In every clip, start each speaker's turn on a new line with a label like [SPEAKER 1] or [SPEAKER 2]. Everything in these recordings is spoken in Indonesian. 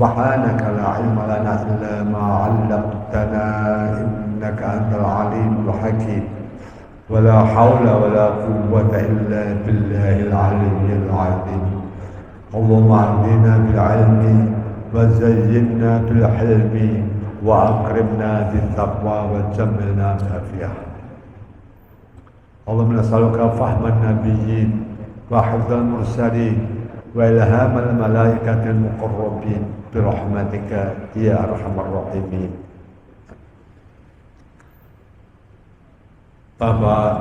[SPEAKER 1] subhanaka la ilma lana illa ma 'allamtana innaka antal alimul hakim wa la haula wa la quwwata illa billahil aliyyil azim. Allahumma ahdina bil ilmi wa zayyinna bil hilmi wa akrimna bit taqwa wa jammilna bil afiyah. Allahumma nas'aluka fahman nabiyyin wa hifdzal mursalin wa ilhamal malaikatil muqarrabin bi rahmatika ya arhamar rahimin. Bapak,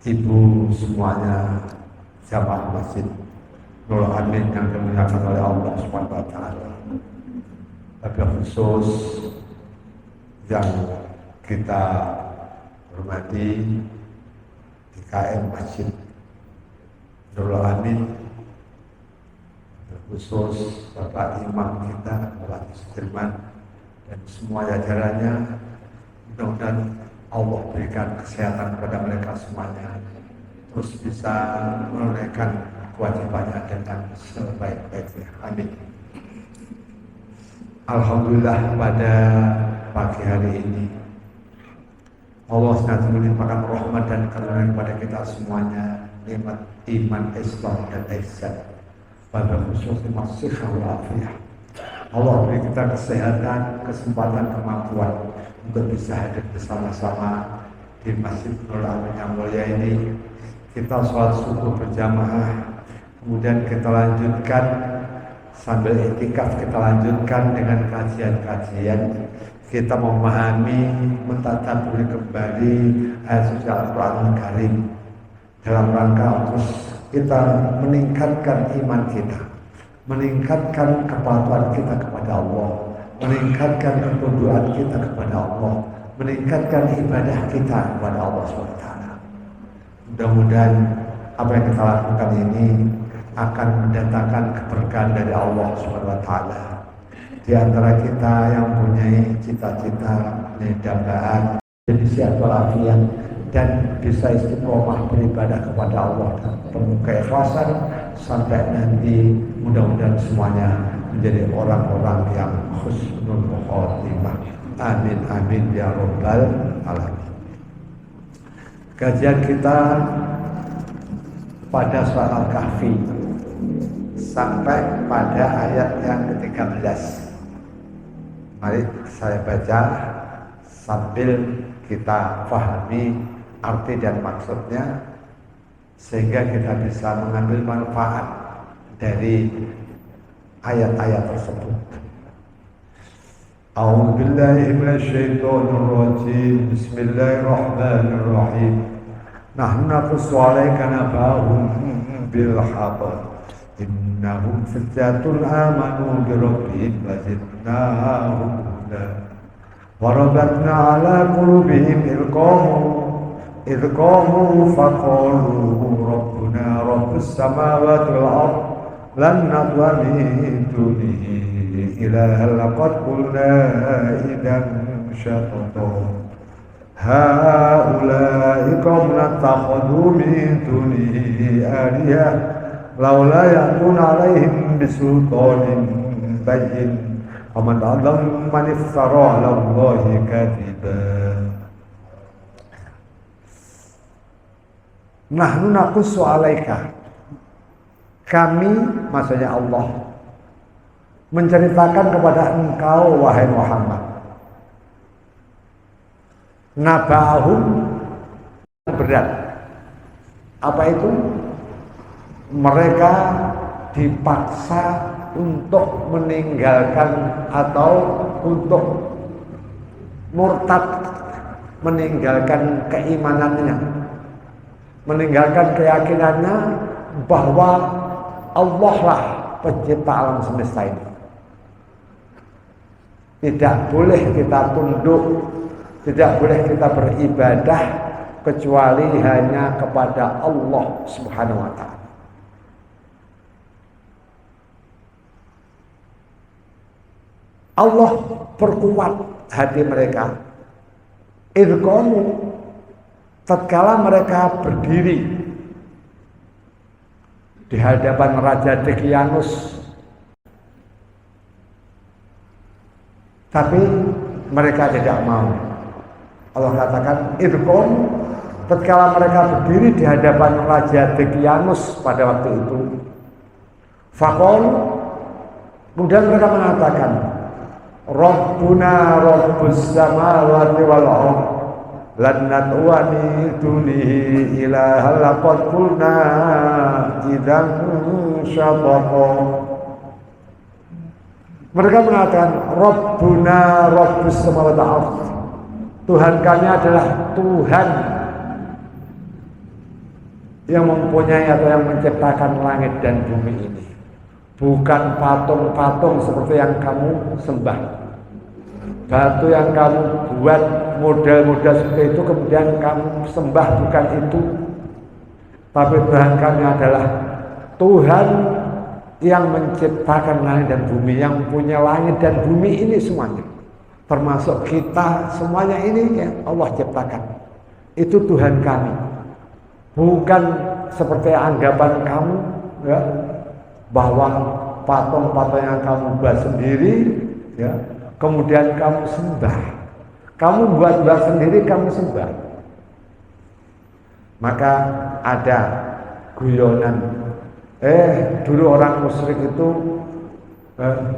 [SPEAKER 1] Ibu semuanya, jamaah masjid Nurul Amin yang dimuliakan oleh Allah Subhanahu wa taala. Tapi khusus yang kita hormati DKM Masjid Nurul Amin, khusus Bapak Imam kita, Bapak Sudirman dan semua jajarannya, mudah-mudahan Allah berikan kesehatan kepada mereka semuanya, terus bisa menunaikan kewajibannya dengan sebaik-baiknya. Amin. Alhamdulillah, pada pagi hari ini Allah senantiasa melimpahkan rahmat dan karunia kepada kita semuanya, nikmat iman, Islam dan ihsan. Pada khususnya masih walafiah. Allah beri kita kesehatan, kesempatan, kemampuan untuk bisa hadir bersama-sama di Masjid Nurul Amin yang mulia ini. Kita sholat subuh berjamaah, kemudian kita lanjutkan sambil iktikaf, kita lanjutkan dengan kajian-kajian. Kita memahami, mentadabburi kembali ayat suci Al-Quranul Karim dalam rangka untuk kita meningkatkan iman kita, meningkatkan kepatuhan kita kepada Allah, meningkatkan ketundukan kita kepada Allah, meningkatkan ibadah kita kepada Allah SWT. Mudah-mudahan apa yang kita lakukan ini akan mendatangkan keberkahan dari Allah SWT. Di antara kita yang punya cita-cita, dambaan, jadi siap walafiat dan bisa istiqomah beribadah kepada Allah dan penuh keikhlasan sampai nanti mudah-mudahan semuanya menjadi orang-orang yang husnul khotimah. Amin amin ya rabbal alamin. Kajian kita pada surat Al-Kahfi sampai pada ayat yang ke-13. Mari saya baca sambil kita pahami arti dan maksudnya sehingga kita bisa mengambil manfaat dari ayat-ayat tersebut. A'udzubillahi minasyaitonirrajim. Bismillahirrahmanirrahim. Nahnu naqussu 'alaika naba'ahum bil haqq. Innahum fityatun amanu bi rabbihim wa zidnahum huda. Wa rabatna 'ala qulubihim idh qamu faqalu rabbuna rabbus samawati wal ardh lan nad'uwa min dunihi ilahan laqad qulna idzan syatata haula'i qaumun ittakhadhu min dunihi alihah laula ya'tuna 'alaihim bisultanin bayyin wa man adallu man iftara 'ala Allahi kadziban. Nahnu naqussu 'alaika, kami, maksudnya Allah, menceritakan kepada engkau wahai Muhammad, naba'ahum, berat. Apa itu? Mereka dipaksa untuk meninggalkan atau untuk murtad, meninggalkan keimanannya, meninggalkan keyakinannya bahwa Allah lah pencipta alam semesta ini. Tidak boleh kita tunduk, tidak boleh kita beribadah kecuali hanya kepada Allah Subhanahu wa ta'ala. Allah perkuat hati mereka. Irqamu, tatkala mereka berdiri di hadapan Raja Dekianus Tapi mereka tidak mau. Allah katakan, irkom, tatkala mereka berdiri di hadapan Raja Dekianus pada waktu itu, fakol, kemudian mereka mengatakan, Rabbuna Rabbus samawati wal ardh lan nad'uani dunihi ilaha laqad qulna idzan syataqa. Mereka mengatakan Rabbuna Rabbus samawati wal ardh, Tuhan kami adalah Tuhan yang mempunyai atau yang menciptakan langit dan bumi ini, bukan patung-patung seperti yang kamu sembah, batu yang kamu buat model-model seperti itu kemudian kamu sembah, bukan itu. Tapi Tuhan kami adalah Tuhan yang menciptakan langit dan bumi, yang punya langit dan bumi ini semuanya, termasuk kita semuanya ini yang Allah ciptakan. Itu Tuhan kami, bukan seperti anggapan kamu ya, bahwa patung-patung yang kamu buat sendiri ya, kemudian kamu sembah, kamu buat sendiri kamu sembah. Maka ada guyonan, dulu orang musyrik itu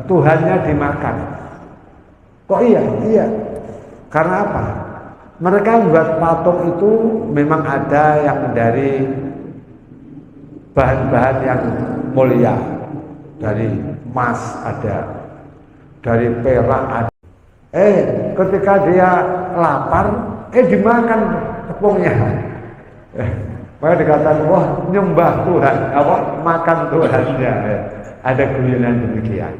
[SPEAKER 1] Tuhannya dimakan. Kok iya? Iya. Karena apa? Mereka membuat patung itu memang ada yang dari bahan-bahan yang mulia, dari emas ada, dari perak ada. Ketika dia lapar, dimakan tepungnya. Maka dikatakan, wah nyembah Tuhan, apa makan Tuhannya. Ada guyonan demikian.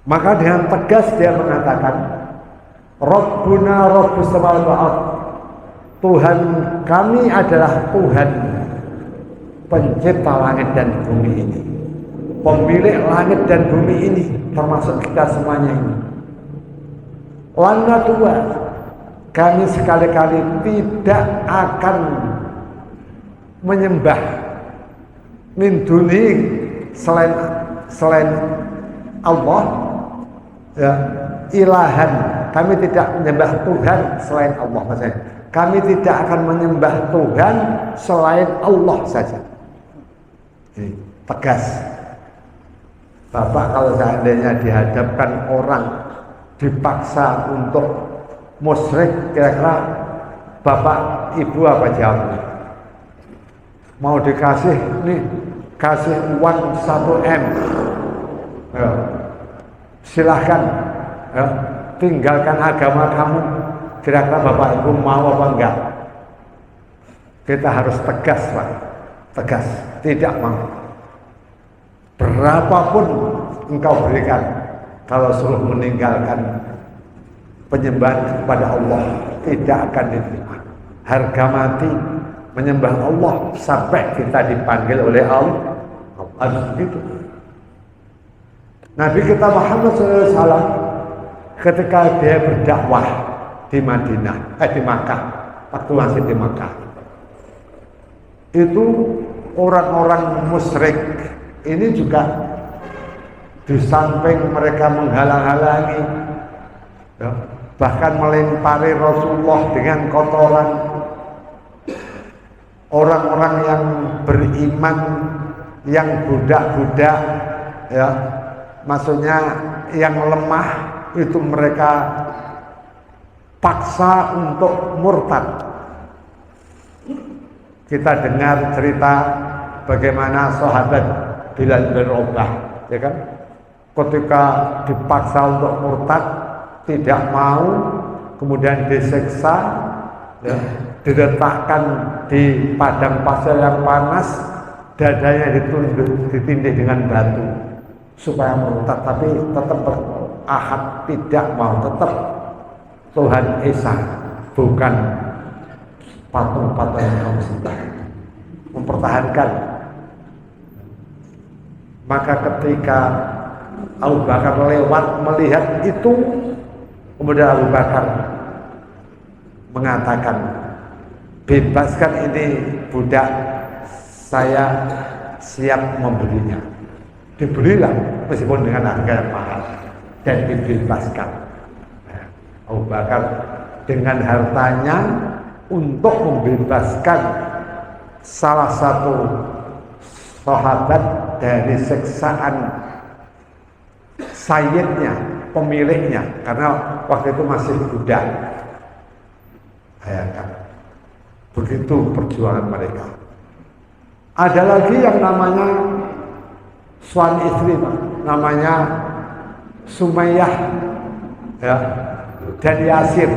[SPEAKER 1] Maka dengan tegas dia mengatakan, Rabbuna Rabbus samawati wal ardh, Tuhan kami adalah Tuhan pencipta langit dan bumi ini, pemilik langit dan bumi ini, termasuk kita semuanya ini. Lana tua, kami sekali-kali tidak akan menyembah min duni selain Allah ya, ilahan. Kami tidak menyembah Tuhan selain Allah, maksudnya kami tidak akan menyembah Tuhan selain Allah saja. Ini tegas. Bapak kalau seandainya dihadapkan orang dipaksa untuk musyrik, kira-kira bapak ibu apa jawabnya? Mau dikasih nih, kasih uang 1 M ya, silahkan ya, tinggalkan agama kamu, kira-kira bapak ibu mau apa enggak? Kita harus tegas Pak, tegas, tidak mau. Berapapun engkau berikan, kalau suruh meninggalkan penyembahan kepada Allah tidak akan diterima. Harga mati menyembah Allah sampai kita dipanggil oleh Allah. Harus begitu. Nabi kita Muhammad SAW ketika dia berdakwah di Madinah, di Makkah, waktu masih di Makkah, itu orang-orang musyrik ini juga di samping mereka menghalang-halangi ya, bahkan melempari Rasulullah dengan kotoran, orang-orang yang beriman, yang budak-budak ya, maksudnya yang lemah itu mereka paksa untuk murtad. Kita dengar cerita bagaimana sahabat Bilal bin Rabah, ya kan, ketika dipaksa untuk murtad tidak mau, kemudian disiksa ya, diletakkan di padang pasir yang panas, dadanya ditindih dengan batu supaya murtad, tapi tetap berahad tidak mau, tetap Tuhan Esa, bukan patung-patung yang kamu sembah, mempertahankan. Maka ketika Abu Bakar lewat melihat itu, kemudian Abu Bakar mengatakan, bebaskan ini budak, saya siap membelinya. Dibelilah meskipun dengan harga yang mahal. dan dibebaskan. Abu Bakar dengan hartanya untuk membebaskan salah satu sahabat dari siksaan sayyidnya, pemiliknya, karena waktu itu masih budak. Bayangkan, begitu perjuangan mereka. Ada lagi yang namanya suami istri, namanya Sumayyah, ya, dan Yasir.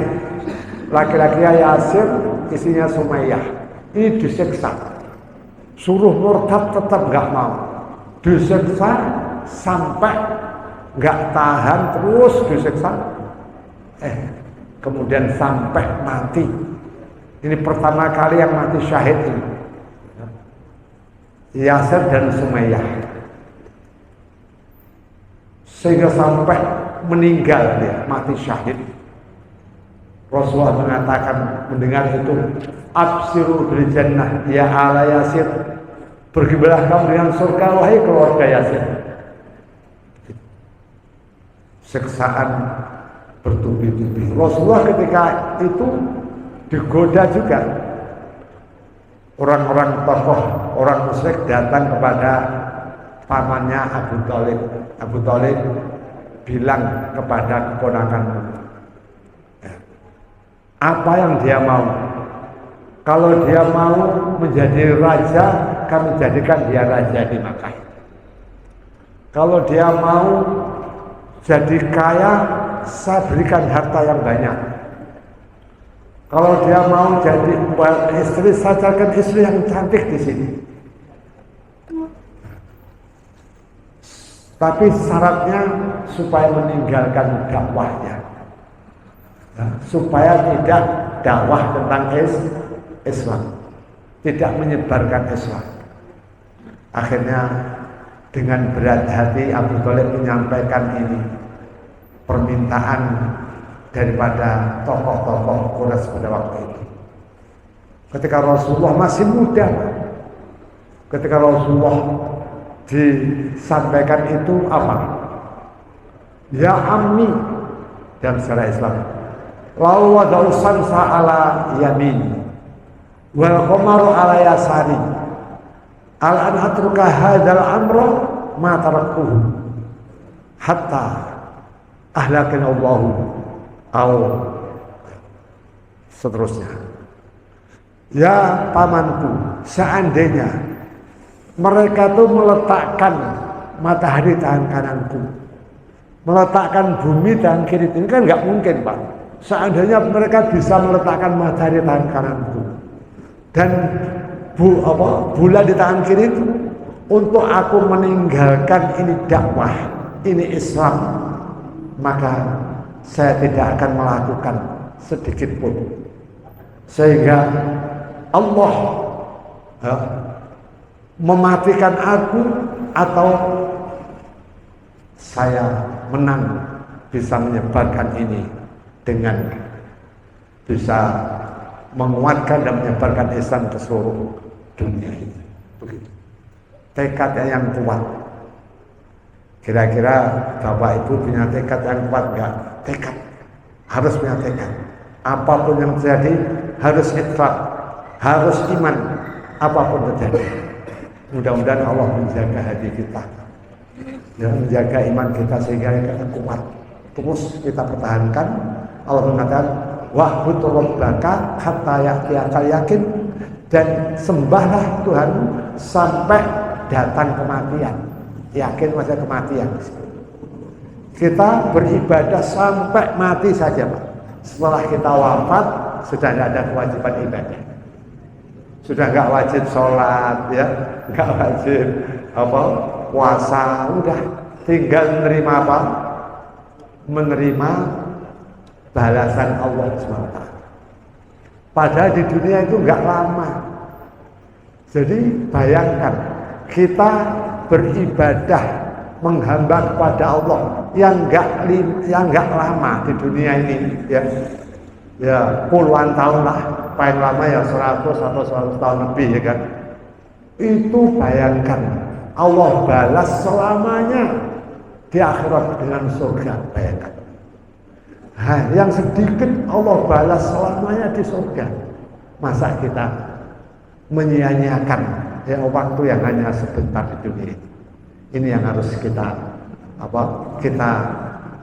[SPEAKER 1] Laki-lakinya Yasir, istrinya Sumayyah. Ini disiksa, suruh murtad tetap nggak mau, disiksa sampai nggak tahan, terus disiksa, kemudian sampai mati. Ini pertama kali yang mati syahid ini, Yasir dan Sumayyah, sehingga sampai meninggal dia, mati syahid. Rasulullah mengatakan mendengar itu, absiru bil jannah ya ala Yasir, bergembiralah kamu dengan surga wahai keluarga Yasir. Siksaan bertubi-tubi. Rasulullah ketika itu digoda juga. Orang-orang tokoh, orang musyrik datang kepada pamannya Abu Thalib. Abu Thalib bilang kepada keponakanmu, apa yang dia mau? Kalau dia mau menjadi raja, kami jadikan dia raja di Makkah. Kalau dia mau jadi kaya, saya berikan harta yang banyak. Kalau dia mau jadi istri, saya carikan istri yang cantik di sini. Tapi syaratnya supaya meninggalkan dakwahnya, supaya tidak dakwah tentang Islam, tidak menyebarkan Islam. Akhirnya dengan berat hati Abu Thalib menyampaikan ini permintaan daripada tokoh-tokoh Quraisy pada waktu itu. Ketika Rasulullah masih muda, ketika Rasulullah disampaikan itu apa? Ya ammi, dalam sejarah Islam, lau wada'u samsa ala yamin wal qamaru ala yasari al an atruka hadzal amra ma taraktuhu hatta ahlakan Allahu au seterusnya. Ya pamanku, seandainya mereka tuh meletakkan matahari tangan kananku, meletakkan bumi tangan kiri, ini kan nggak mungkin Pak. Seandainya mereka bisa meletakkan matahari tangan kananku dan bulan di tangan kiri itu, untuk aku meninggalkan ini dakwah, ini Islam, maka saya tidak akan melakukan sedikit pun, sehingga Allah mematikan aku atau saya menang bisa menyebarkan ini dengan bisa menguatkan dan menyebarkan Islam ke seluruh dunia ini. Begitu. Tekadnya yang kuat. Kira-kira Bapak Ibu punya tekad yang kuat enggak? Tekad. Harus punya tekad. Apapun yang terjadi harus ikhlas, harus iman apapun terjadi. Mudah-mudahan Allah menjaga hati kita, ya, menjaga iman kita sehingga kita kuat. Terus kita pertahankan. Allah mengatakan, wa'bud rabbaka hatta ya'tiyakal yakin, dan sembahlah Tuhan sampai datang kematian. Yakin masa kematian. Kita beribadah sampai mati saja, Pak. Setelah kita wafat sudah tidak ada kewajiban ibadah. Sudah nggak wajib sholat, ya, nggak wajib puasa, udah tinggal menerima apa? Menerima balasan Allah SWT. Padahal di dunia itu nggak lama. Jadi bayangkan kita beribadah menghamba kepada Allah yang nggak lama di dunia ini, ya puluhan tahun lah, paling lama ya 100 atau 100 tahun lebih, ya kan. Itu bayangkan Allah balas selamanya di akhirat dengan surga. Bayangkan. Nah, yang sedikit Allah balas selamanya di surga. Masa kita menyia-nyiakan waktu yang hanya sebentar di dunia ini? Ini yang harus kita kita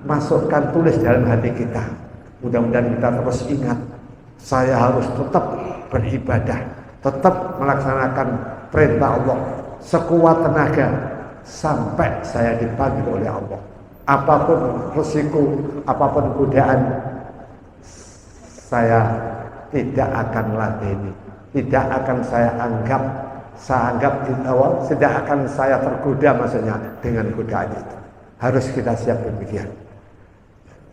[SPEAKER 1] masukkan, tulis dalam hati kita. Mudah-mudahan kita terus ingat, saya harus tetap beribadah, tetap melaksanakan perintah Allah sekuat tenaga sampai saya dipanggil oleh Allah. Apapun risiko, apapun godaan, saya tidak akan ladeni, tidak akan saya anggap tidak akan saya tergoda, maksudnya dengan godaan itu. Harus kita siap demikian.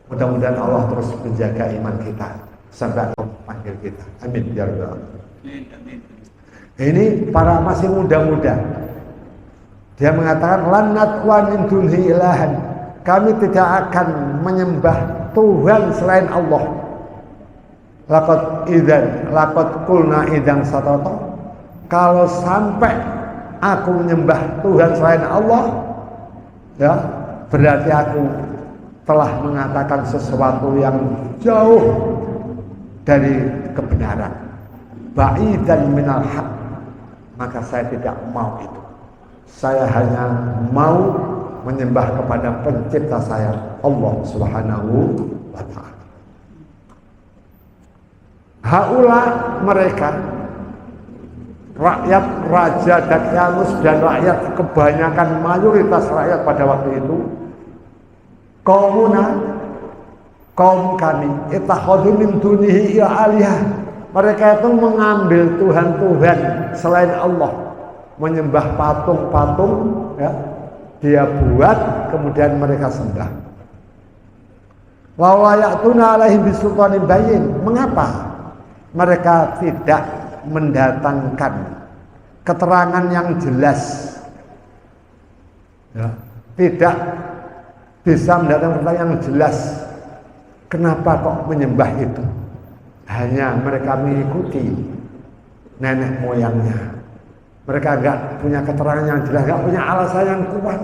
[SPEAKER 1] Mudah-mudahan Allah terus menjaga iman kita sampai Allah panggil kita. Amin ya rabbal alamin. Ini para masih muda-muda. Dia mengatakan lan natwa min dunhi ilahan. Kami tidak akan menyembah Tuhan selain Allah. Laqad qulna idzan satata. Kalau sampai aku menyembah Tuhan selain Allah, ya, berarti aku telah mengatakan sesuatu yang jauh dari kebenaran, ba'idan minal haq. Maka saya tidak mau itu. Saya hanya mau menyembah kepada pencipta saya, Allah Subhanahu wa ta'ala. Haula mereka, rakyat Raja Dakyanus dan rakyat, kebanyakan mayoritas rakyat pada waktu itu, kaum kami, ittakhadhu min dunihi alihah. Mereka itu mengambil Tuhan-Tuhan selain Allah, menyembah patung-patung, ya, dia buat kemudian mereka sembah. Wa ya'tuna alaihim bisultanin bayyin. Mengapa mereka tidak mendatangkan keterangan yang jelas, ya, tidak bisa mendatangkan keterangan yang jelas kenapa kok menyembah itu? Hanya mereka mengikuti nenek moyangnya. Mereka enggak punya keterangan yang jelas, enggak punya alasan yang kuat.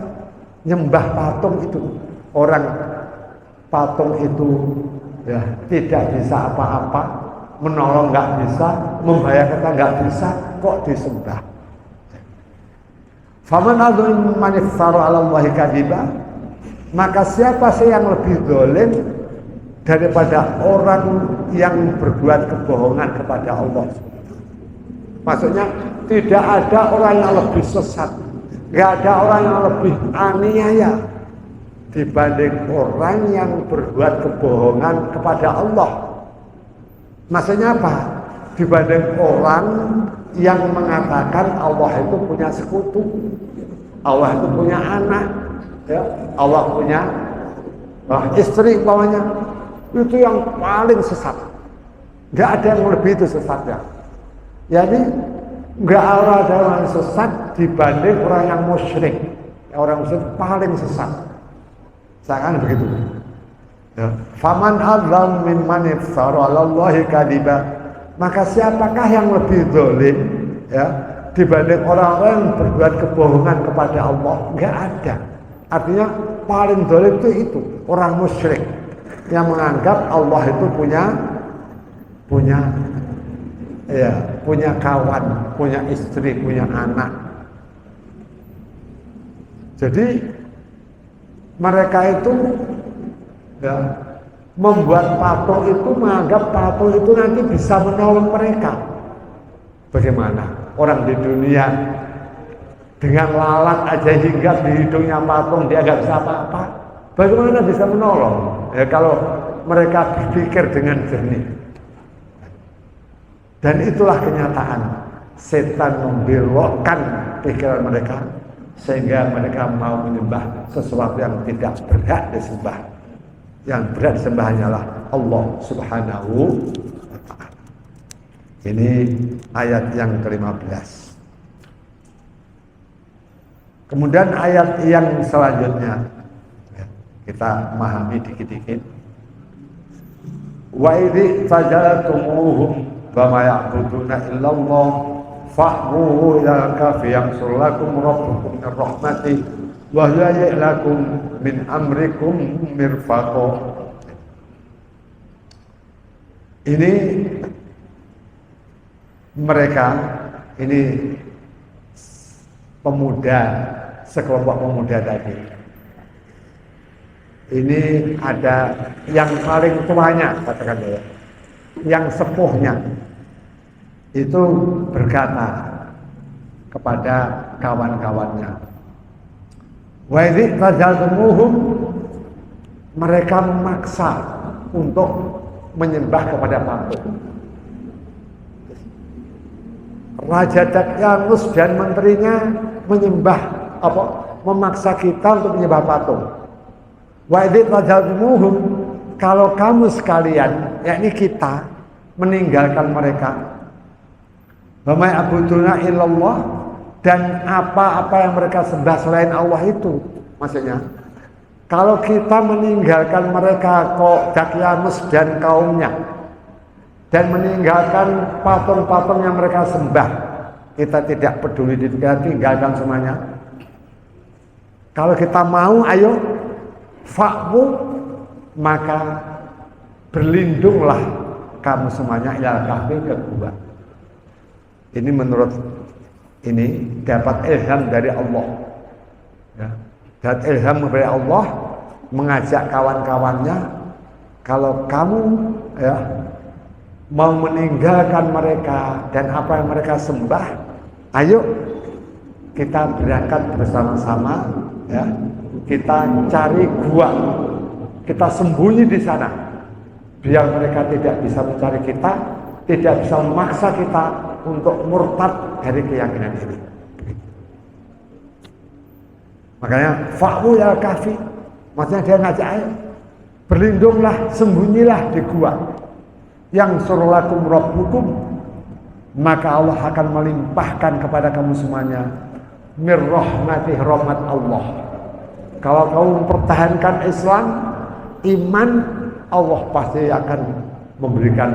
[SPEAKER 1] Nyembah patung itu, orang patung itu, ya, tidak bisa apa-apa, menolong enggak bisa, membahayakan enggak bisa, kok disembah. Faman adzlim man iftara 'ala Allahi kadziba. Maka siapa sih yang lebih zalim daripada orang yang berbuat kebohongan kepada Allah? Maksudnya tidak ada orang yang lebih sesat, nggak ada orang yang lebih aniaya dibanding orang yang berbuat kebohongan kepada Allah. Maksudnya apa? Dibanding orang yang mengatakan Allah itu punya sekutu, Allah itu punya anak, ya, Allah punya istri, umpamanya. Itu yang paling sesat. Nggak ada yang lebih itu sesatnya. Jadi nggak ada orang sesat dibanding orang yang musyrik. Orang musyrik paling sesat. Seakan begitu. Ya. Faman adzlam mimman iftara 'ala Allahi kadziba. Maka siapakah yang lebih zalim, ya, dibanding orang-orang yang berbuat kebohongan kepada Allah? Nggak ada. Artinya paling zalim itu orang musyrik yang menganggap Allah itu punya kawan, punya istri, punya anak. Jadi mereka itu, ya, membuat patung itu, menganggap patung itu nanti bisa menolong mereka. Bagaimana orang di dunia dengan lalat aja hinggap di hidungnya patung, dia nggak bisa apa-apa. Bagaimana bisa menolong? Ya, kalau mereka berpikir dengan jernih. Dan itulah kenyataan. Setan membelokkan pikiran mereka sehingga mereka mau menyembah sesuatu yang tidak berhak disembah. Yang berhak disembah hanyalah Allah Subhanahu wa ta'ala. Ini ayat yang ke-15. Kemudian ayat yang selanjutnya, kita memahami dikit-dikit. Wa idzi fajaltumuhum bama ya'buduna illallah fa'buhu ila kafi yaghfir lakum rabbukum min rahmatih wa lakum min amrikum mirfaqo. Ini mereka, ini pemuda, sekelompok pemuda tadi. Ini ada yang paling tuanya, katakan ya, yang sepuhnya itu berkata kepada kawan-kawannya, wa idh tazaltumuhum, mereka memaksa untuk menyembah kepada patung. Raja Dakyanus dan menterinya memaksa kita untuk menyembah patung. Wa idh tazaltumuhum, kalau kamu sekalian, yakni kita, meninggalkan mereka, wa ma ya'buduna illallah, dan apa-apa yang mereka sembah selain Allah itu, maksudnya kalau kita meninggalkan mereka, kok Dakyanus dan kaumnya, dan meninggalkan patung-patung yang mereka sembah, kita tidak peduli, kita tinggalkan semuanya. Kalau kita mau, ayo fa'mu, maka berlindunglah kamu semuanya ilal kahfi, ke gua. Ini menurut ini dapat ilham dari Allah, ya. Dapat ilham dari Allah, mengajak kawan-kawannya, kalau kamu ya mau meninggalkan mereka dan apa yang mereka sembah, ayo kita berangkat bersama-sama, ya. Kita cari gua, kita sembunyi di sana, biar mereka tidak bisa mencari kita, tidak bisa memaksa kita untuk murtad dari keyakinan ini. Makanya fa'u ya kafi, maksudnya dia ngajak, ayo berlindunglah, sembunyilah di gua. Yang surulakum rabbukum, maka Allah akan melimpahkan kepada kamu semuanya mir rahmatih, rahmat Allah. Kalau kamu mempertahankan Islam, iman, Allah pasti akan memberikan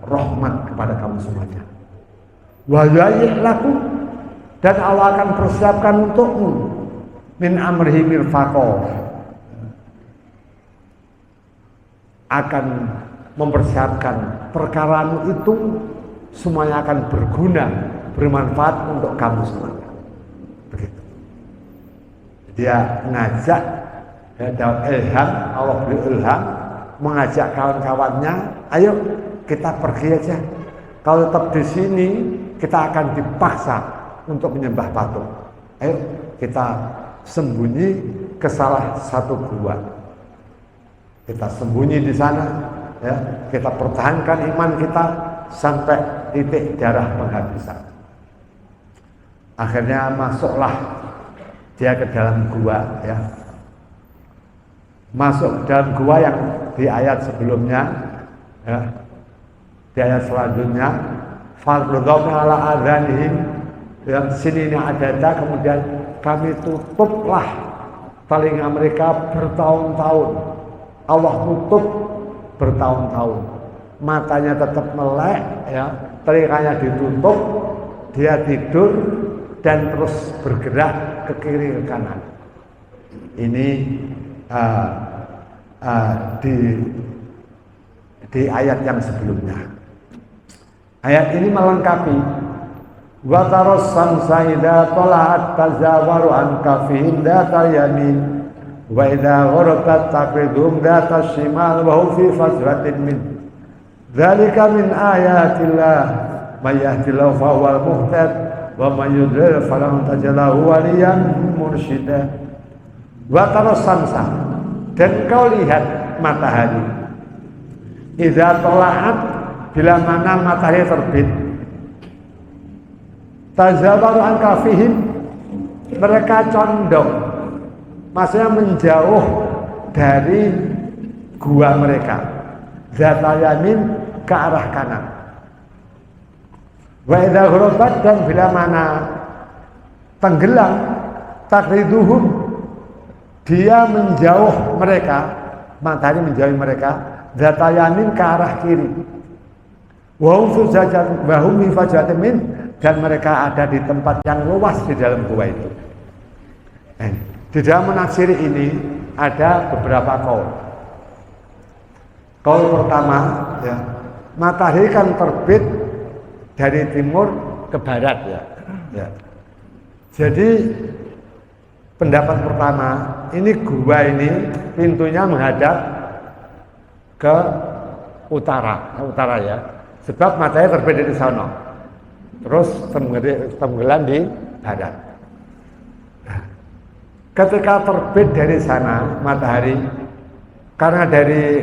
[SPEAKER 1] rahmat kepada kamu semuanya. Wa lakum, dan Allah akan persiapkan untukmu min amrihi mirfaqo, akan mempersiapkan perkaramu itu semuanya akan berguna, bermanfaat untuk kamu semuanya. Begitu. Dia ngajak, ya, dapat ilham, Allah beri ilham, mengajak kawan-kawannya, ayo kita pergi aja. Kalau tetap di sini, kita akan dipaksa untuk menyembah patung. Ayo kita sembunyi ke salah satu gua. Kita sembunyi di sana, ya. Kita pertahankan iman kita sampai titik darah penghabisan. Akhirnya masuklah dia ke dalam gua, ya. Masuk ke dalam gua yang di ayat sebelumnya, ya. Di ayat selanjutnya, fardhona ala adzanihim, yang sini ada, kemudian kami tutuplah telinga mereka bertahun-tahun. Allah tutup bertahun-tahun. Matanya tetap melek, ya, telinganya ditutup, dia tidur dan terus bergerak ke kiri ke kanan. Ini di ayat yang sebelumnya. Ayat ini melengkapi wa taras samsa idza tala'at tazawaru an kafihim data yamin wa idza gharabat taqridum data shimal wa hum fi fazratin min dzalika min ayatillah may yahdillahu fa huwal muhtad wa may yudlil falan tajalahu waliyan mursyida. Wa taras samsa, dan kau lihat matahari idza tala'at, bila mana matahari terbit, tazawaru an kafihim, mereka condong, maksudnya menjauh dari gua mereka, zata yamin, ke arah kanan. Wa idza gharabat, dan bila mana tenggelam, takriduhum, dia menjauh mereka, matahari menjauhi mereka, zata yamin, ke arah kiri. Wahum fi fajratin min, dan mereka ada di tempat yang luas di dalam gua itu. Di dalam menafsiri ini ada beberapa kaul. Kaul pertama, ya, matahari kan terbit dari timur ke barat, ya. Ya. Jadi pendapat pertama, ini gua ini pintunya menghadap ke utara ya. Sebab matahari terbit dari sana. Terus tenggelam di barat. Ketika terbit dari sana matahari, karena dari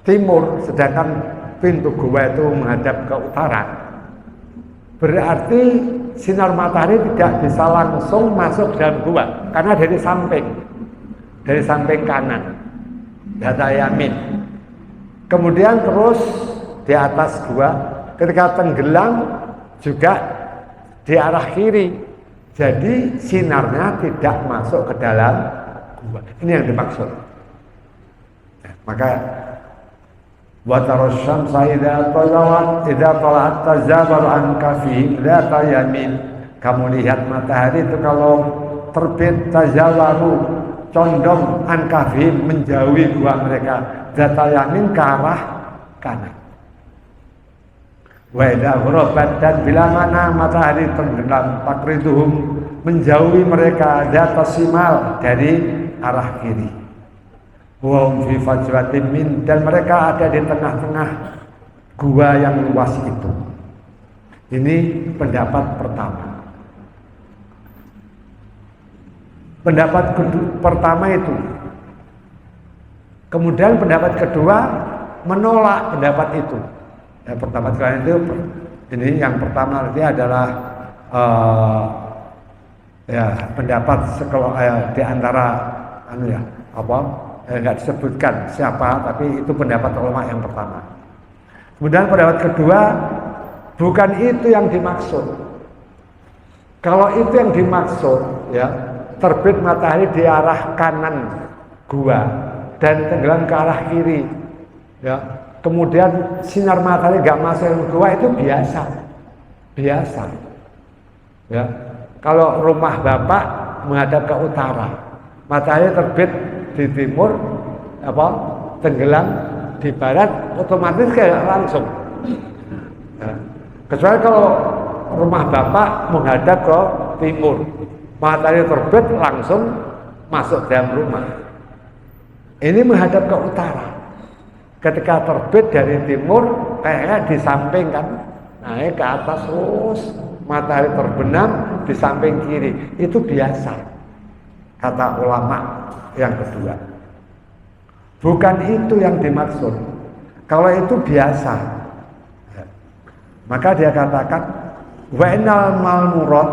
[SPEAKER 1] timur, sedangkan pintu gua itu menghadap ke utara, berarti sinar matahari tidak bisa langsung masuk dalam gua, karena dari samping kanan, data yamin. Kemudian terus di atas gua, ketika tenggelam juga di arah kiri. Jadi sinarnya tidak masuk ke dalam gua. Ini yang dimaksud. Maka wa tarasyamsa idza tala'at tazabaru an kafi dzata yamin. Kamu lihat matahari itu kalau terbit tazawaru condong an kafi, menjauhi gua mereka, dzata yamin ke arah kanan. Wa idza gharabat, dan bila mana matahari tenggelam, takriduhum, menjauhi mereka, dzata simal, dari arah kiri. Wa hum fi fajwatin min, dan mereka ada di tengah-tengah gua yang luas itu. Ini pendapat pertama. Pendapat pertama itu. Kemudian pendapat kedua menolak pendapat itu. Yang pertama sekali itu, ini yang pertama dia adalah pendapat di antara nggak disebutkan siapa, tapi itu pendapat ulama yang pertama. Kemudian pendapat kedua, bukan itu yang dimaksud. Kalau itu yang dimaksud, ya, terbit matahari di arah kanan gua dan tenggelam ke arah kiri, ya. Kemudian sinar matahari nggak masuk ke gua, itu biasa. Ya, kalau rumah bapak menghadap ke utara, matahari terbit di timur, tenggelam di barat, otomatis kayak langsung. Ya. Kecuali kalau rumah bapak menghadap ke timur, matahari terbit langsung masuk dalam rumah. Ini menghadap ke utara. Ketika terbit dari timur, kayaknya di samping kan, naik ke atas terus, matahari terbenam di samping kiri. Itu biasa, kata ulama yang kedua. Bukan itu yang dimaksud. Kalau itu biasa, maka dia katakan wa innal malmurad,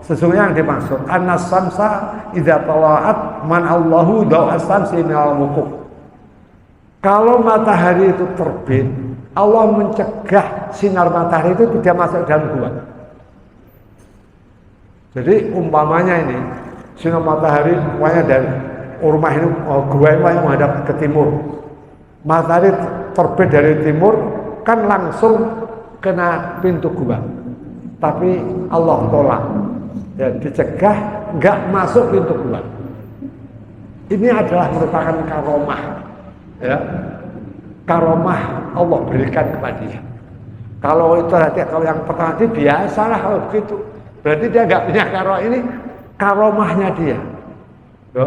[SPEAKER 1] sesungguhnya yang dimaksud annas samsa idza tala'at man Allahu daw'as samsi minal wuquf. Kalau matahari itu terbit, Allah mencegah sinar matahari itu tidak masuk dalam gua. Jadi umpamanya ini sinar matahari pokoknya dari rumah ini, gua ini menghadap ke timur. Matahari terbit dari timur kan langsung kena pintu gua. Tapi Allah tolak, ya, dicegah nggak masuk pintu gua. Ini adalah merupakan karomah. Ya, karomah Allah berikan kepada dia. Kalau itu nanti, kalau yang pertama itu biasalah kalau begitu. Berarti dia nggak punya karomah, ini karomahnya dia. Ya,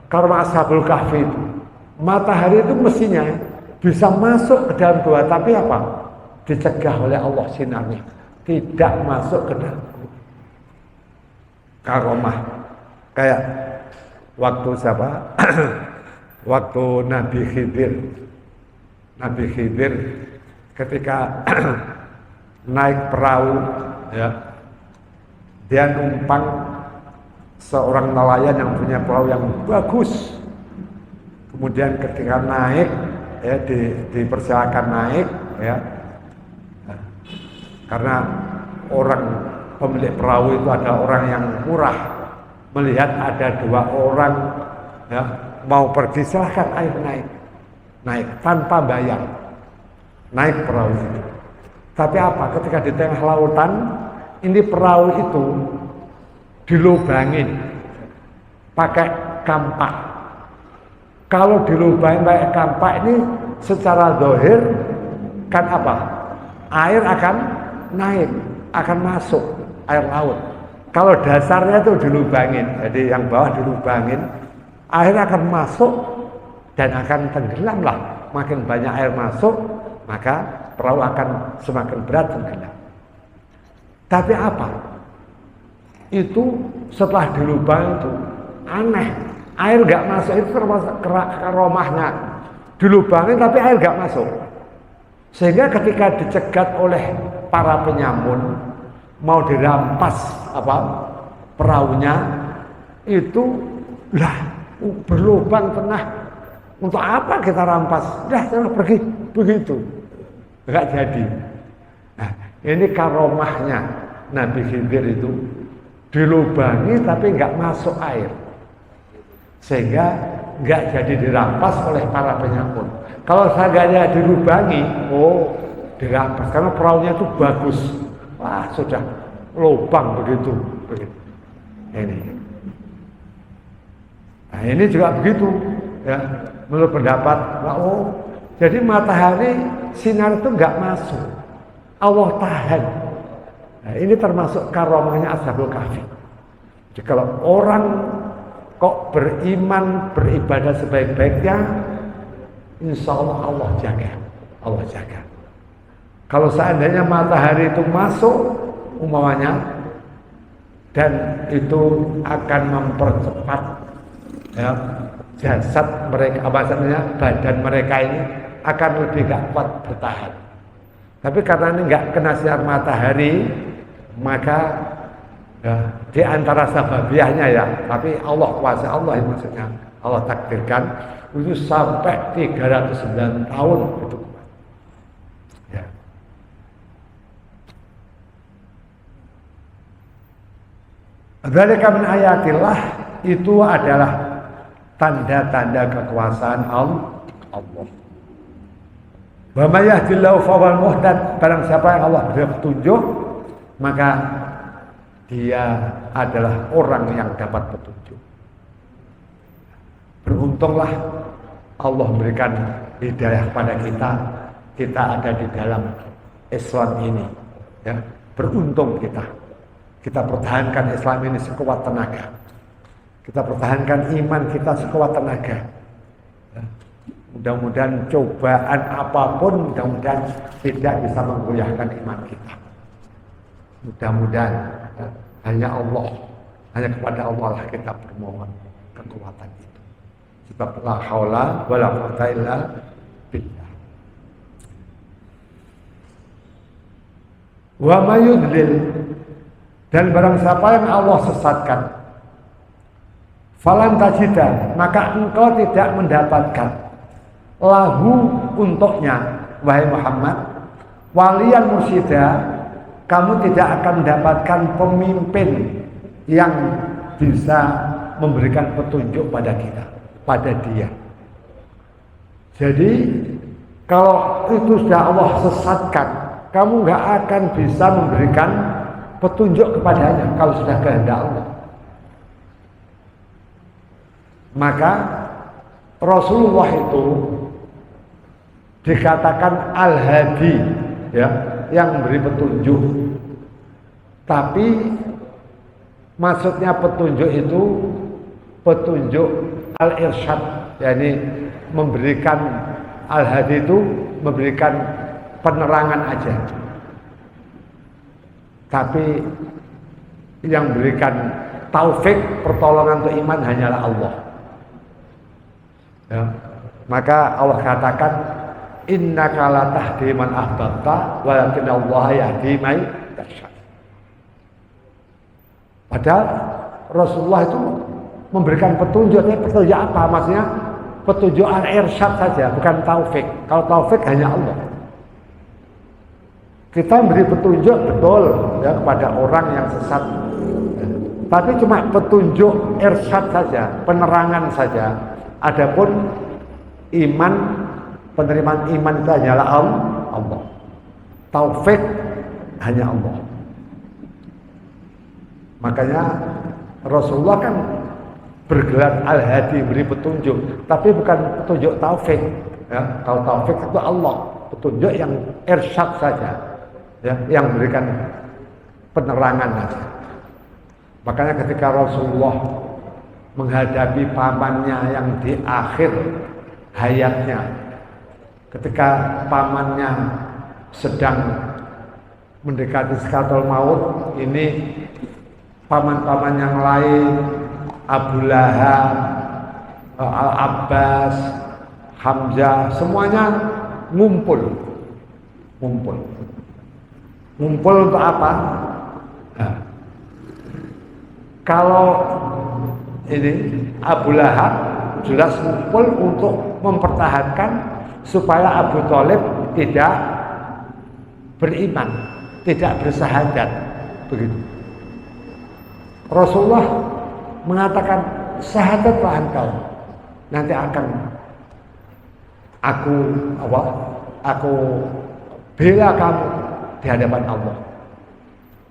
[SPEAKER 1] karomah Ashabul Kahfi itu. Matahari itu mestinya bisa masuk ke dalam gua, tapi apa? Dicegah oleh Allah sinarnya, tidak masuk ke dalam gua. Karomah kayak waktu siapa? Waktu Nabi Khidir ketika naik perahu, ya, dia numpang seorang nelayan yang punya perahu yang bagus. Kemudian ketika naik, ya, dipersilakan naik, ya, karena orang pemilik perahu itu ada orang yang murah, melihat ada dua orang, ya, mau pergi, silahkan, ayo naik tanpa bayar, naik perahu itu. Tapi apa? Ketika di tengah lautan, ini perahu itu dilubangin, pakai kampak. Kalau dilubangi pakai kampak ini secara zahir kan apa? Air akan naik, akan masuk air laut. Kalau dasarnya itu dilubangin, jadi yang bawah dilubangin, air akan masuk dan akan tenggelam lah. Makin banyak air masuk, maka perahu akan semakin berat tenggelam. Tapi apa? Itu setelah dilubang itu aneh. Air nggak masuk itu termasuk karomahnya. Dilubangin tapi air nggak masuk. Sehingga ketika dicegat oleh para penyamun mau dirampas perahunya itu lah berlubang tengah. Untuk apa kita rampas? Dah jangan pergi begitu. Nggak jadi. Nah, ini karomahnya Nabi Khidir itu dilubangi tapi nggak masuk air. Sehingga nggak jadi dirampas oleh para penyamun. Kalau seandainya dilubangi, dirampas karena perahunya itu bagus. Wah, sudah lubang begitu. Ini. Nah, ini juga begitu, ya. Menurut pendapat, jadi matahari sinar itu nggak masuk, Allah tahan. Nah, ini termasuk karomahnya Ashabul Kahfi. Jadi kalau orang kok beriman, beribadah sebaik-baiknya, insya Allah Allah jaga, Allah jaga. Kalau seandainya matahari itu masuk, umpamanya, dan itu akan mempercepat ya, jasad mereka, badan mereka ini akan lebih gak kuat bertahan. Tapi karena ini nggak kena sinar matahari, maka ya, di antara sababiahnya ya, tapi Allah kuasa Allah maksudnya, Allah takdirkan itu sampai 309 tahun itu. Ya. Dzalika min ayatillah, itu adalah tanda-tanda kekuasaan Allah. Wa may yahdillahu fawal muhtad, barang siapa yang Allah beri petunjuk, maka dia adalah orang yang dapat petunjuk. Beruntunglah Allah memberikan hidayah pada kita. Kita ada di dalam Islam ini, ya. Beruntung kita. Kita pertahankan Islam ini sekuat tenaga. Kita pertahankan iman kita sekuat tenaga. Ya. Mudah-mudahan cobaan apapun mudah-mudahan tidak bisa menggoyahkan iman kita. Mudah-mudahan ya, hanya Allah, hanya kepada Allah lah kita bermohon kekuatan itu. Sebab la haula wala quwwata illa billah. Wa may yudlil, dan barang siapa yang Allah sesatkan, falan tajida, maka engkau tidak mendapatkan lahu untuknya, wahai Muhammad, waliyan mursida, kamu tidak akan mendapatkan pemimpin yang bisa memberikan petunjuk pada kita, pada dia. Jadi kalau itu sudah Allah sesatkan, kamu nggak akan bisa memberikan petunjuk kepadanya kalau sudah kehendak Allah. Maka Rasulullah itu dikatakan Al-Hadi, ya, yang memberi petunjuk. Tapi maksudnya petunjuk itu petunjuk Al-Irsyad, yakni memberikan, Al-Hadi itu memberikan penerangan aja. Tapi yang memberikan taufik, pertolongan untuk iman hanyalah Allah. Ya. Maka Allah katakan, innaka la tahdi man ahbabta walakin Allah yahdi may yasha. Padahal Rasulullah itu memberikan petunjuk. Petunjuk apa? Maksudnya petunjuk al-irsyad saja, bukan taufik. Kalau taufik hanya Allah. Kita memberi petunjuk betul ya, kepada orang yang sesat. Tapi cuma petunjuk irsyad saja, penerangan saja. Adapun iman, penerimaan iman itu hanyalah Allah. Taufik hanya Allah. Makanya Rasulullah kan bergelar Al-Hadi, beri petunjuk, tapi bukan petunjuk taufik. Ya, kalau taufik itu Allah, petunjuk yang irsyad saja, ya, yang berikan penerangan saja. Makanya ketika Rasulullah menghadapi pamannya yang di akhir hayatnya, ketika pamannya sedang mendekati sakaratul maut, ini paman-paman yang lain, Abu Lahab, Al-Abbas, Hamzah, semuanya ngumpul untuk apa? Nah, kalau ini Abu Lahab jelas ngumpul untuk mempertahankan supaya Abu Thalib tidak beriman, tidak bersahadat, begitu. Rasulullah mengatakan, sahadatlah engkau, nanti akan aku bela kamu di hadapan Allah.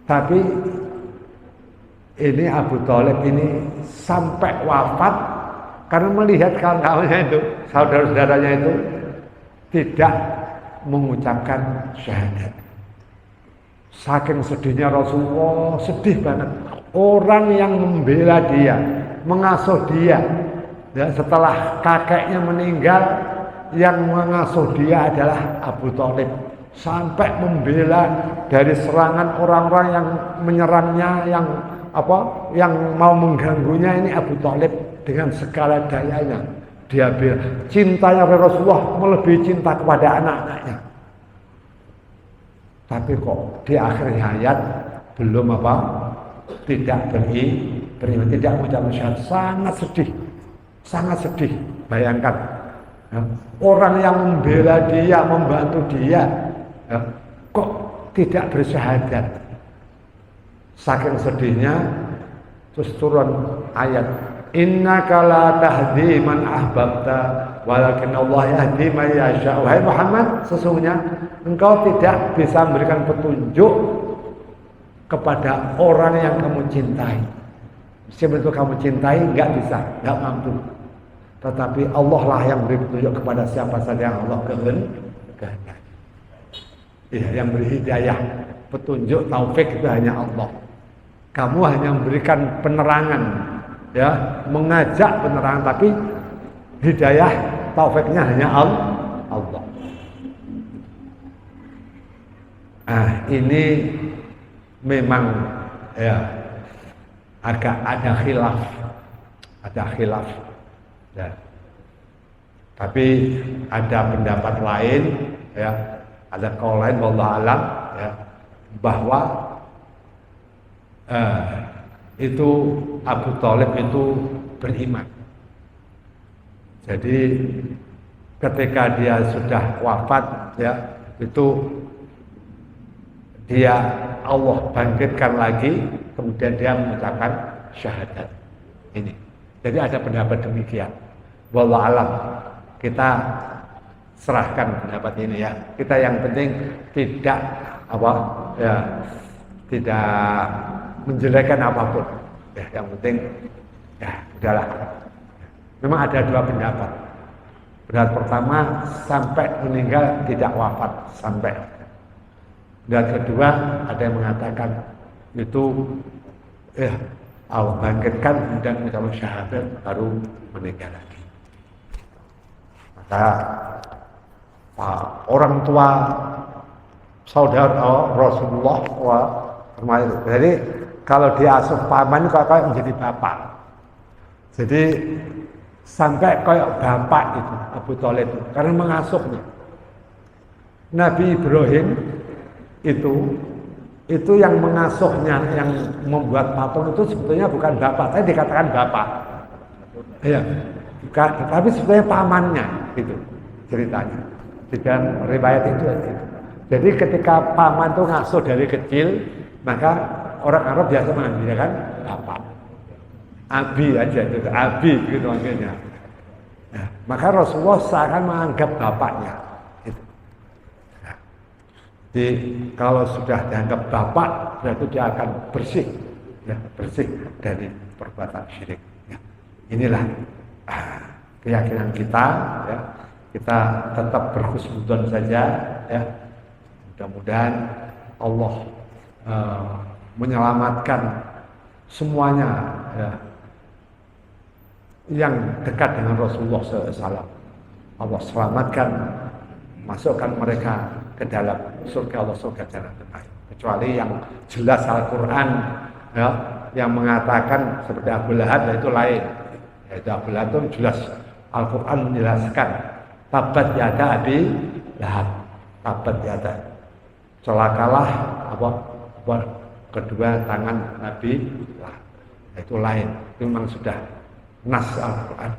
[SPEAKER 1] Tapi ini Abu Thalib ini sampai wafat karena melihat kawan-kawannya itu, saudara-saudaranya itu tidak mengucapkan syahadat. Saking sedihnya Rasulullah, sedih banget. Orang yang membela dia, mengasuh dia, ya, setelah kakeknya meninggal, yang mengasuh dia adalah Abu Thalib. Sampai membela dari serangan orang-orang yang menyerangnya, yang mau mengganggunya, ini Abu Thalib dengan segala dayanya. Dia bela. Cintanya kepada Rasulullah melebihi cinta kepada anak-anaknya. Tapi kok di akhir hayat belum tidak beriman, tidak mengucapkan syahadat. Sangat sedih. Bayangkan, ya, orang yang membela dia, membantu dia, ya, kok tidak bersyahadat. Saking sedihnya, terus turun ayat, innaka la tahdi man ahbabta walakin Allah yahdi man yasha. Wahai Muhammad, sesungguhnya engkau tidak bisa memberikan petunjuk kepada orang yang kamu cintai. Siapa itu kamu cintai, nggak bisa, nggak mampu. Tetapi Allah lah yang beri petunjuk kepada siapa saja yang Allah kehendaki. Ya, yang beri hidayah, petunjuk, taufik itu hanya Allah. Kamu hanya memberikan penerangan, ya, mengajak penerangan, tapi hidayah, taufiknya hanya Allah. Ini memang, ya, agak ada khilaf, ya. Tapi ada pendapat lain, ya, ada kaul lain, wallahu alam, ya, bahwa itu Abu Thalib itu beriman. Jadi ketika dia sudah wafat, ya, itu dia Allah bangkitkan lagi, kemudian dia mengucapkan syahadat. Ini. Jadi ada pendapat demikian. Wallahu alam. Kita serahkan pendapat ini, ya. Kita yang penting tidak tidak menjelekkan apapun. Ya, yang penting, ya, udahlah. Memang ada dua pendapat. Pendapat pertama, sampai meninggal tidak wafat, sampai. Dan kedua, ada yang mengatakan itu Allah bangkitkan dan mengucapkan syahadat baru meninggal lagi. Maka orang tua saudara Rasulullah jadi kalau diasuh paman kayak menjadi bapak. Jadi sampai kayak bapak itu Abu Thalib karena mengasuhnya. Nabi Ibrahim itu yang mengasuhnya, yang membuat patung itu sebetulnya bukan bapak, tapi dikatakan bapak. Ya, bukan, tapi sebetulnya pamannya gitu ceritanya. Di dalam riwayat itu. Jadi ketika paman itu ngasuh dari kecil, maka orang Arab biasa mengambilkan bapak. Abi aja itu, abi gitu akhirnya. Nah, maka Rasulullah seakan menganggap bapaknya. Jadi kalau sudah dianggap bapak, berarti dia akan bersih, ya, bersih dari perbuatan syirik. Ya. Inilah keyakinan kita, ya. Kita tetap berhusnudzon saja, ya. Mudah-mudahan Allah menyelamatkan semuanya, ya, yang dekat dengan Rasulullah SAW. Allah selamatkan, masukkan mereka ke dalam surga Allah, surga jalan terbaik. Kecuali yang jelas Al-Quran, ya, yang mengatakan seperti Abu Lahab, itu lain. Yaitu Abu Lahab itu jelas Al-Quran menjelaskan tabat yada Abi Lahab, tabat yada, celakalah apa kedua tangan Nabi Lahab. Itu lain, itu memang sudah nas Al-Quran.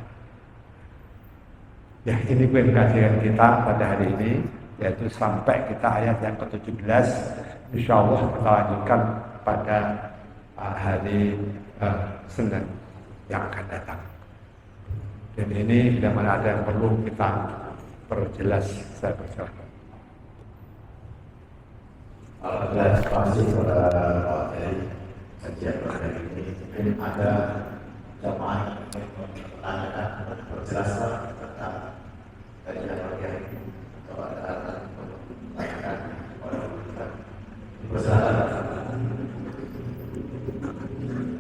[SPEAKER 1] Ya, ini kajian kita pada hari ini, yaitu sampai kita ayat yang ke-17. Insya Allah kita lanjutkan pada hari Senin yang akan datang. Dan ini bila mana ada yang perlu kita perjelas, saya persilakan.
[SPEAKER 2] Alhamdulillah, terima kasih kepada Pak Kiai kajian pada hari ini. Mungkin ada jamaah yang menanyakan dan berjelaskan tentang kajian Pak Kiai ini. Kalau ada menanyakan oleh kita, dipersilakan.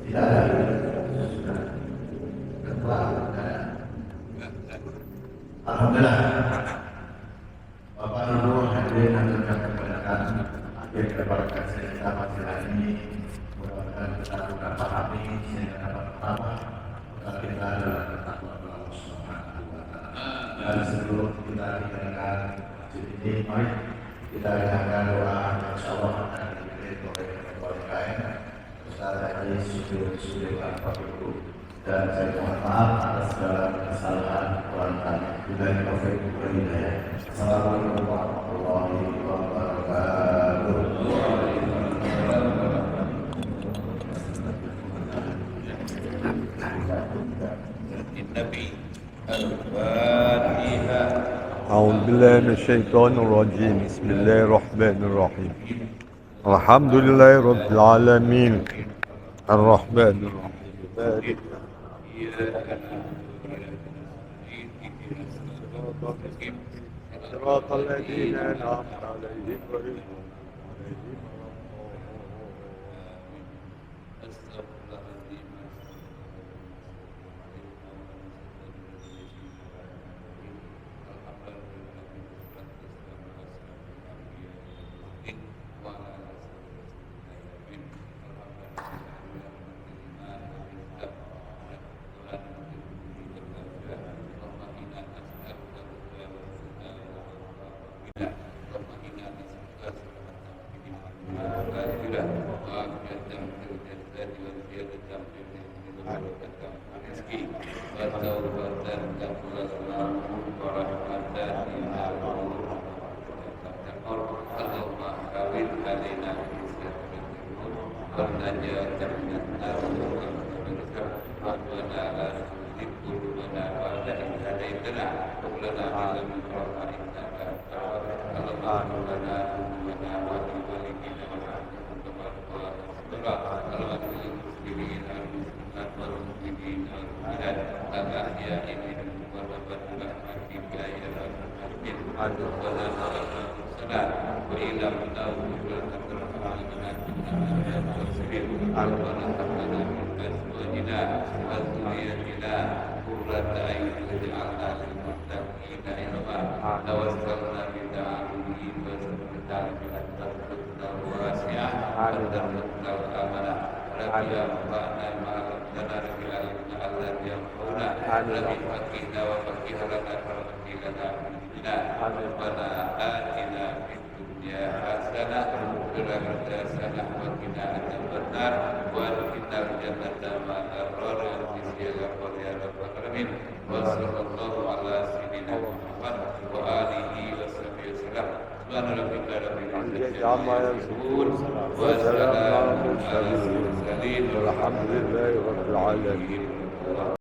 [SPEAKER 2] Tidak ada. Alhamdulillah, Bapak Ibu hadirin yang kebanyakan akhir daripada kajian kita pada hari ini, mudah-mudahan kita dapat pahami sehingga dapat pertama kita dalam takwa Allah Subhanahu wa Ta'ala. Dan sebelum kita dengarkan kajian ini, mari kita dengarkan doa yang insyaallah akan dipimpin oleh Ketua DKM Ustaz Haji Sudiro Bapak Ibu. Dan saya mohon maaf atas segala kesalahan kurang dari Taufik dan Hidayah. Assalamualaikum warahmatullahi wabarakatuh.
[SPEAKER 3] أعوذ بالله من الشيطان الرجيم بسم الله الرحمن الرحيم الحمد لله رب العالمين الرحمن الرحيم صراط الذين أنعمت عليهم غير المغضوب عليهم والحمد لله رب العالمين.